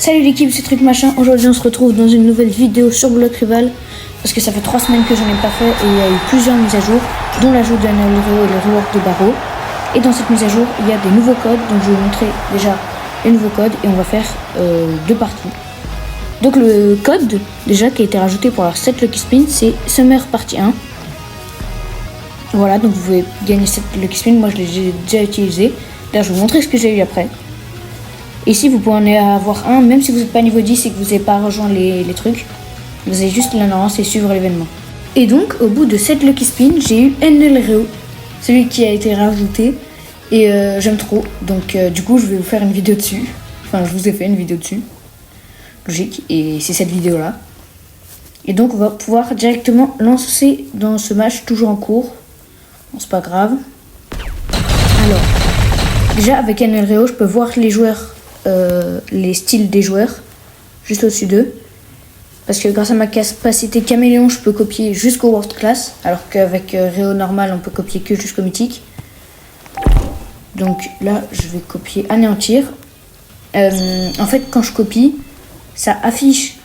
Salut l'équipe, c'est Truc Machin. Aujourd'hui on se retrouve dans une nouvelle vidéo sur Block Rival. Parce que ça fait 3 semaines que j'en ai pas fait et il y a eu plusieurs mises à jour, dont l'ajout d'un Hero et le rework de Barreau. Et dans cette mise à jour, il y a des nouveaux codes, donc je vais vous montrer déjà les nouveaux codes et on va faire 2 parties. Donc le code déjà qui a été rajouté pour avoir 7 Lucky Spin, c'est Summer partie 1. Voilà, donc vous pouvez gagner 7 Lucky Spin, moi je l'ai déjà utilisé. D'ailleurs je vais vous montrer ce que j'ai eu après. Ici vous pouvez en avoir un, même si vous n'êtes pas niveau 10 et que vous n'avez pas rejoint les trucs. Vous avez juste l'annonce et suivre l'événement. Et donc au bout de 7 Lucky Spin, j'ai eu NLREO, celui qui a été rajouté. Et j'aime trop, donc du coup je vais vous faire une vidéo dessus. Enfin je vous ai fait une vidéo dessus. Logique, et c'est cette vidéo là. Et donc on va pouvoir directement lancer dans ce match toujours en cours. Bon, c'est pas grave. Alors, déjà avec NLREO, je peux voir les joueurs, les styles des joueurs, juste au-dessus d'eux. Parce que grâce à ma capacité caméléon, je peux copier jusqu'au World Class. Alors qu'avec Réo normal, on peut copier que jusqu'au mythique. Donc là, je vais copier anéantir. En fait, quand je copie, ça affiche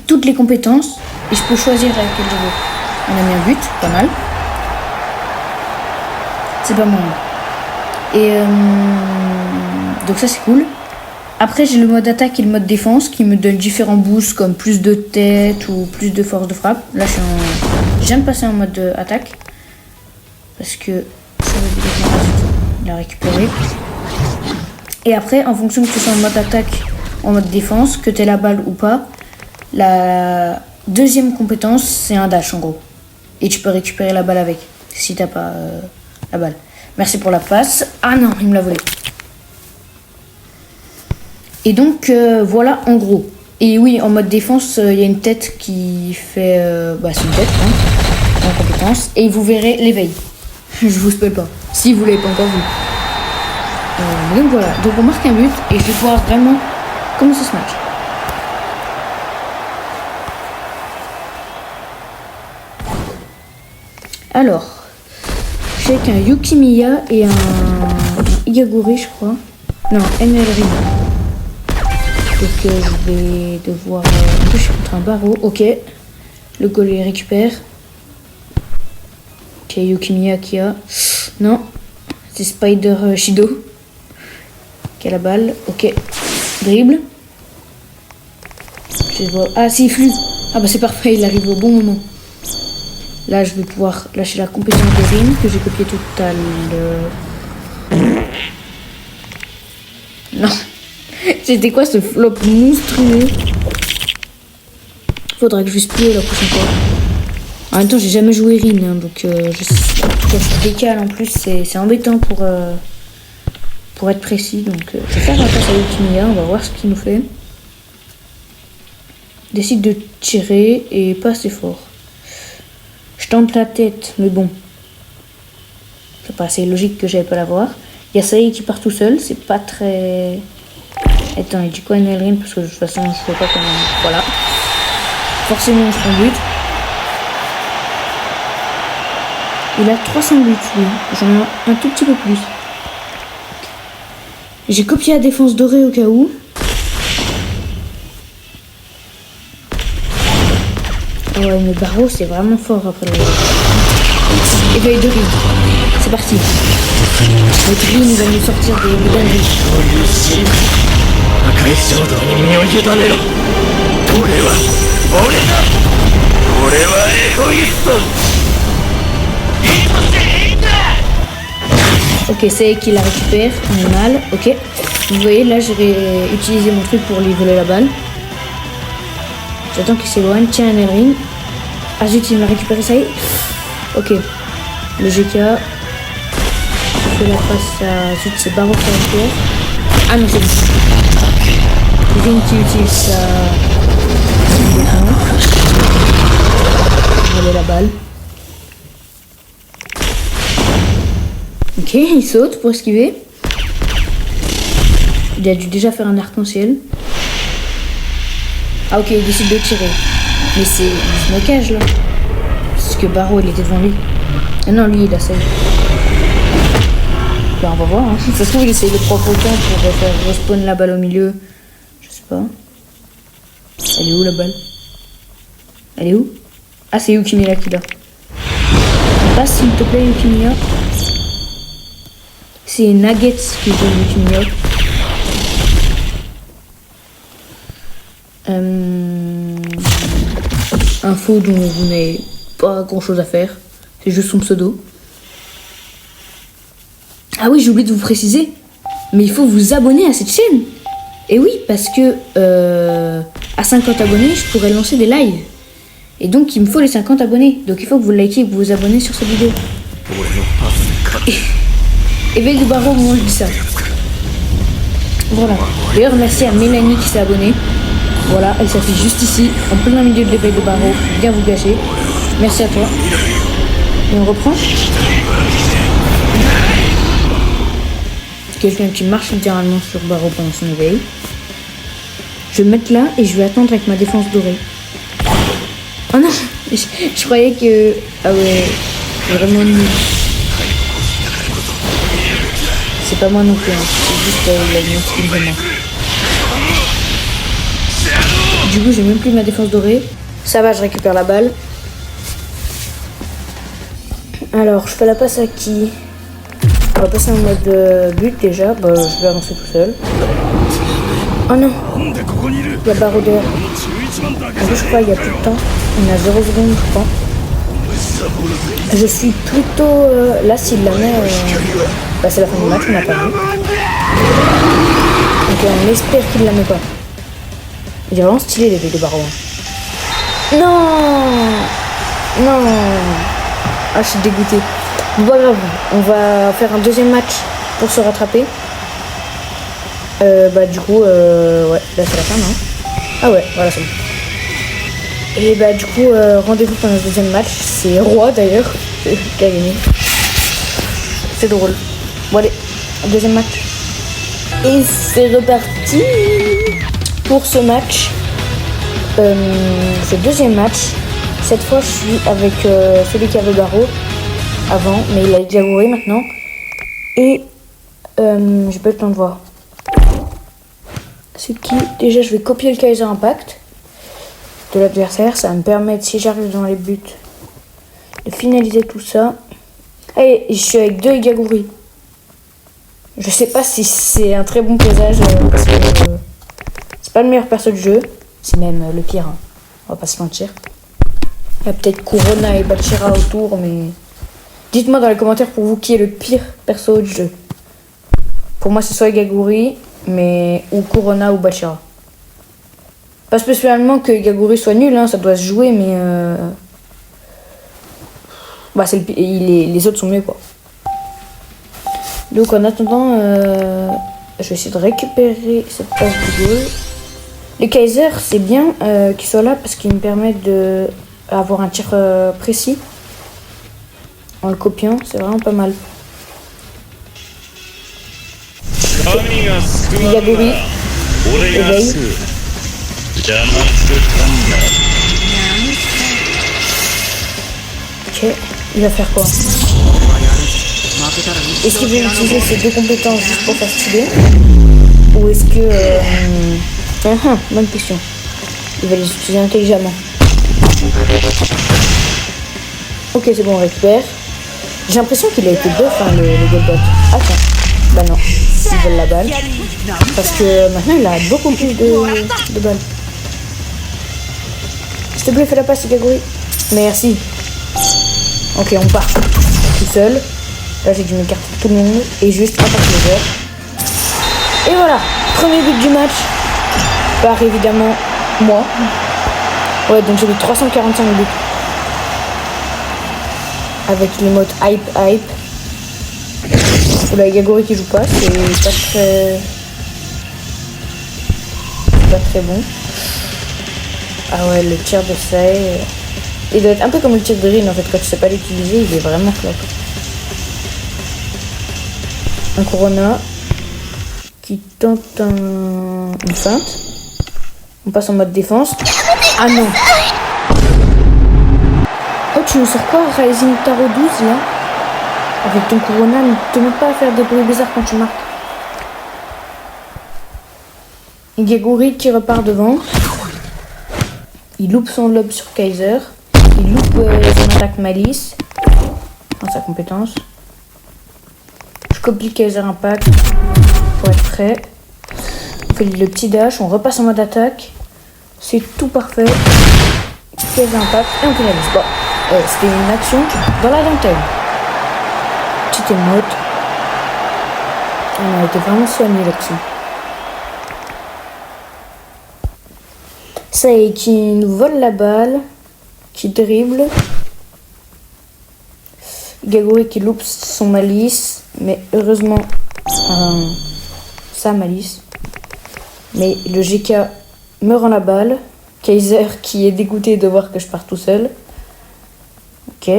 toutes les compétences. Et je peux choisir avec quel je veux. On a mis un but, pas mal. C'est pas mal. Et donc ça, c'est cool. Après, j'ai le mode attaque et le mode défense qui me donnent différents boosts comme plus de tête ou plus de force de frappe. Là, j'aime passer en mode attaque parce que ça veut la récupérer. Et après, en fonction que tu sois en mode attaque ou en mode défense, que tu aies la balle ou pas, la deuxième compétence, c'est un dash en gros. Et tu peux récupérer la balle avec si t'as pas la balle. Merci pour la passe. Ah non, il me l'a volé. Et donc voilà en gros. Et oui, en mode défense, il y a une tête qui fait... c'est une tête hein, en compétence. Et vous verrez l'éveil. Je vous spoil pas. Si vous l'avez pas encore vu. Donc voilà. Donc on marque un but et je vais pouvoir vraiment commencer ce match. Alors, j'ai qu'un Yukimiya et un Igaguri je crois. Non, NLRI. Donc je vais devoir... je suis contre un Barreau. Ok. Le goalie récupère. Ok, Yukimiya qui a... Non. C'est Spider Shido. Qui a la balle. Ok. Dribble. Je vois... Ah, c'est flux. Ah bah c'est parfait, il arrive au bon moment. Là, je vais pouvoir lâcher la compétence de Rin que j'ai copié tout à l'heure. Non. C'était quoi ce flop monstrueux? Faudra que je spie la prochaine fois. En même temps, j'ai jamais joué Rin, hein, donc je décale en plus, c'est embêtant pour être précis. Donc, je vais faire la passe à Yukimiya, on va voir ce qu'il nous fait. Décide de tirer et pas assez fort. Je tente la tête, mais bon. C'est pas assez logique que j'avais pas la voir. Il y a Saï qui part tout seul, c'est pas très... Attends, il dit quoi NLRIN parce que de toute façon je sais pas comment. Voilà. Forcément je prends but. Il a 300 buts lui. J'en ai un tout petit peu plus. J'ai copié la défense dorée au cas où. Ouais mais Barreau c'est vraiment fort après le... Éveil de Rin. C'est parti. Notre Rin va nous sortir des dingueries. Ok, c'est qui la récupère, on est mal, ok. Vous voyez, là je vais utiliser mon truc pour lui voler la balle. J'attends qu'il s'éloigne, tiens un Elring. Ah zut, il m'a récupéré, ça y est. Ok, le GK. Je fais la passe à... Zut, c'est Barreau qui récupère. Ah non, c'est bon. Rin qui utilise sa... Voler la balle. Ok, il saute pour esquiver. Il a dû déjà faire un arc-en-ciel. Ah ok, il décide de tirer. Mais c'est du smokage là. Parce que Barreau il était devant lui. Ah non, lui il a ça. Ben, on va voir. Hein. Ça se trouve, il essaye de prendre autant pour faire respawn la balle au milieu. Je Je sais pas. Elle est où la balle? Elle est où? Ah, c'est Yukimiya qui l'a. Passe s'il te plaît, Yukimiya. C'est Nuggets qui joue Yukimiya. Info dont vous n'avez pas grand chose à faire. C'est juste son pseudo. Ah oui, j'ai oublié de vous préciser. Mais il faut vous abonner à cette chaîne. Et oui, parce que à 50 abonnés, je pourrais lancer des lives. Et donc, il me faut les 50 abonnés. Donc, il faut que vous likez et que vous vous abonnez sur cette vidéo. Et Veil de Barreau, moi je dis ça. Voilà. D'ailleurs, merci à Mélanie qui s'est abonnée. Voilà, elle s'affiche juste ici, en plein milieu de l'éveil de Barreau. Bien vous gâcher. Merci à toi. Et on reprend. Quelqu'un qui marche littéralement sur Barreau pendant son éveil. Je vais me mettre là et je vais attendre avec ma défense dorée. Oh non, je croyais que... Ah ouais, vraiment nul. C'est pas moi non plus, hein. C'est juste l'alliance qui me demande. Du coup, j'ai même plus ma défense dorée. Ça va, je récupère la balle. Alors, je fais la passe à qui? On va passer en mode but déjà. Bah, je vais avancer tout seul. Oh non, la barodeur. En plus, je crois qu'il y a plus de temps. On a 0 secondes, je crois. Je suis plutôt... là, s'il la met... bah, c'est la fin du match, on n'a pas vu. Donc, on espère qu'il la met pas. Il est vraiment stylé, les deux barreaux. Non. Non. Ah, je suis dégoûtée. Bon, pas grave. On va faire un deuxième match pour se rattraper. Bah, du coup, ouais, là, c'est la fin, non? Ah ouais, voilà, c'est bon. Et bah, du coup, rendez-vous pour notre deuxième match. C'est Roi, d'ailleurs, qui a gagné. C'est drôle. Bon, allez, deuxième match. Et c'est reparti pour ce match. Ce deuxième match. Cette fois, je suis avec celui qui avait Barreau avant, mais il a déjà gouré maintenant. Et j'ai pas eu le temps de voir. C'est qui? Déjà, je vais copier le Kaiser Impact de l'adversaire. Ça va me permettre, si j'arrive dans les buts, de finaliser tout ça. Et je suis avec 2 Igaguri. Je sais pas si c'est un très bon présage parce que c'est pas le meilleur perso du jeu. C'est même le pire, hein. On va pas se mentir. Il y a peut-être Kurona et Bachira autour, mais dites-moi dans les commentaires pour vous qui est le pire perso du jeu. Pour moi, c'est soit Igaguri, mais ou Kurona ou Bachira. Pas spécialement que Igaguri soit nul, hein, ça doit se jouer, mais bah c'est les autres sont mieux, quoi. Donc en attendant, je vais essayer de récupérer cette passe de goal. Les Kaiser, c'est bien qu'ils soient là parce qu'ils me permettent d'avoir un tir précis en le copiant. C'est vraiment pas mal. Igaguri, éveil. Ok, il va faire quoi? Est-ce qu'il veut utiliser ces 2 compétences juste pour faire stylé? Ou est-ce que... bonne question. Il va les utiliser intelligemment. Ok, c'est bon, on récupère. J'ai l'impression qu'il a été buff, hein, le Goldbot. Attends. Bah non, ils veulent la balle. Parce que maintenant, il a beaucoup plus de balles. S'il te plaît, fais la passe, Igaguri. Merci. Ok, on part. Tout seul. Là, j'ai dû m'écarter tout le monde. Et juste attaquer les heures. Et voilà. Premier but du match. Par évidemment moi. Ouais, donc j'ai mis 345 buts. Avec les modes hype. Oula, Igaguri qui joue pas, c'est pas très bon. Ah ouais, le tir de Sae, il doit être un peu comme le tir de Rin en fait, quand tu sais pas l'utiliser, il est vraiment flop. Un Kurona qui tente une feinte. On passe en mode défense. Ah non! Oh, tu nous sors quoi, Rising Taro 12 là? Avec ton Kurona, ne te mets pas à faire des bruits bizarres quand tu marques. Geguri qui repart devant. Il loupe son lob sur Kaiser. Il loupe son attaque Malice. Dans sa compétence. Je copie Kaiser Impact pour être prêt. On fait le petit dash, on repasse en mode attaque. C'est tout parfait. Kaiser Impact et on finalise. Bon, c'était une action dans la dentelle. Petite émote. On a été vraiment soigné là-dessus. Sei qui nous vole la balle, qui dribble. Geguri qui loupe son Malice, mais heureusement, sa Malice. Mais le GK me rend la balle. Kaiser qui est dégoûté de voir que je pars tout seul. Ok.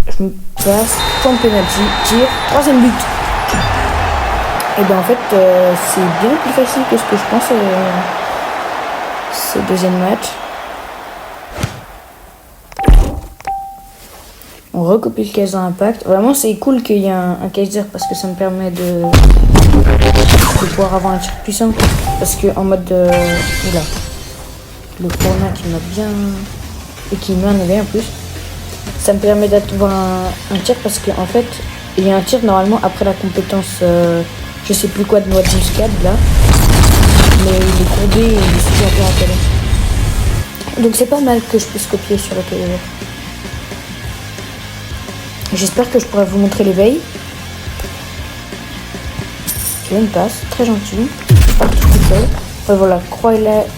Je me passe. Point de penalty. Tir. Troisième but. Et ben en fait, c'est bien plus facile que ce que je pensais. Ce deuxième match. On recopie le Kaiser Impact. Vraiment, c'est cool qu'il y ait un Kaiser parce que ça me permet de pouvoir avoir un tir puissant. Parce que en mode. Oula. Le corner qui m'a bien. Et qui m'a énervé en plus. Ça me permet d'avoir un tir parce qu'en fait, il y a un tir normalement après la compétence. Je sais plus quoi de noix de muscade là. Mais il est courbé et il est super bien appelé. Donc c'est pas mal que je puisse copier sur le Kaiser. J'espère que je pourrai vous montrer l'éveil. Ok, une passe, très gentil. Pas tout seul. Ouais, voilà, croix élastique,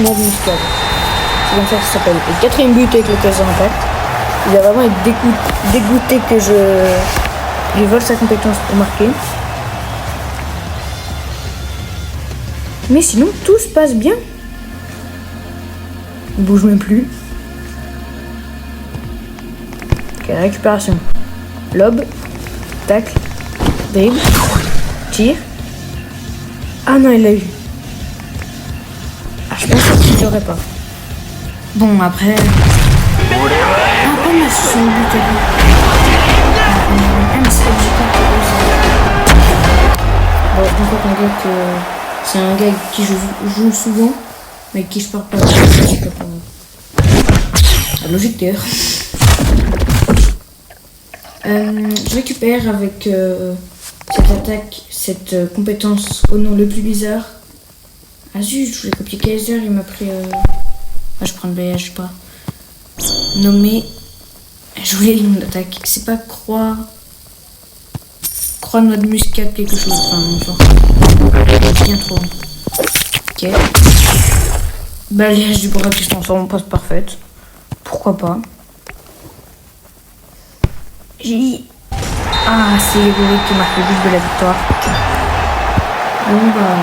noix de muscade. C'est comme ça que ça s'appelle. Et le quatrième but avec le Kaiser Impact. Il a vraiment été dégoûté que je lui vole sa compétence pour marquer. Mais sinon, tout se passe bien. Il bouge même plus. Ok, récupération. Lob. Tacle. Dribble. Tir. Ah non, il l'a eu. Ah, je pense qu'il l'aurait pas. Bon, après... Ah, mais c'est son but. Ah, mais c'est bon, en fait, on dirait que c'est un gars qui joue souvent, mais qui je parle pas. La logique d'ailleurs. Je récupère avec cette attaque, cette compétence au nom le plus bizarre. Ah zut, je voulais copier Kaiser, il m'a pris... Ah, je prends le BH, je sais pas. Nommé... Je voulais le nom d'attaque. C'est pas croix... Croix noix de muscade, quelque chose. Enfin, bien trop. Ok. Balayage du bras qui se transforme en passe parfaite. Pourquoi pas. Ah, c'est Geguri qui marque le but de la victoire. Bon bah...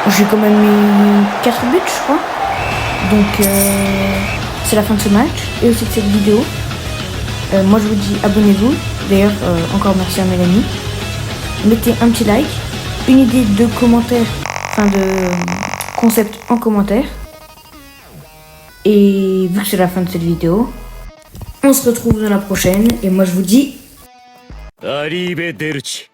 J'ai quand même mis 4 buts, je crois. Donc, c'est la fin de ce match et aussi de cette vidéo. Moi, je vous dis abonnez-vous. D'ailleurs, encore merci à Mélanie. Mettez un petit like, une idée de commentaire, enfin de concept en commentaire. Et voilà, c'est la fin de cette vidéo. On se retrouve dans la prochaine. Et moi, je vous dis... Arrivederci.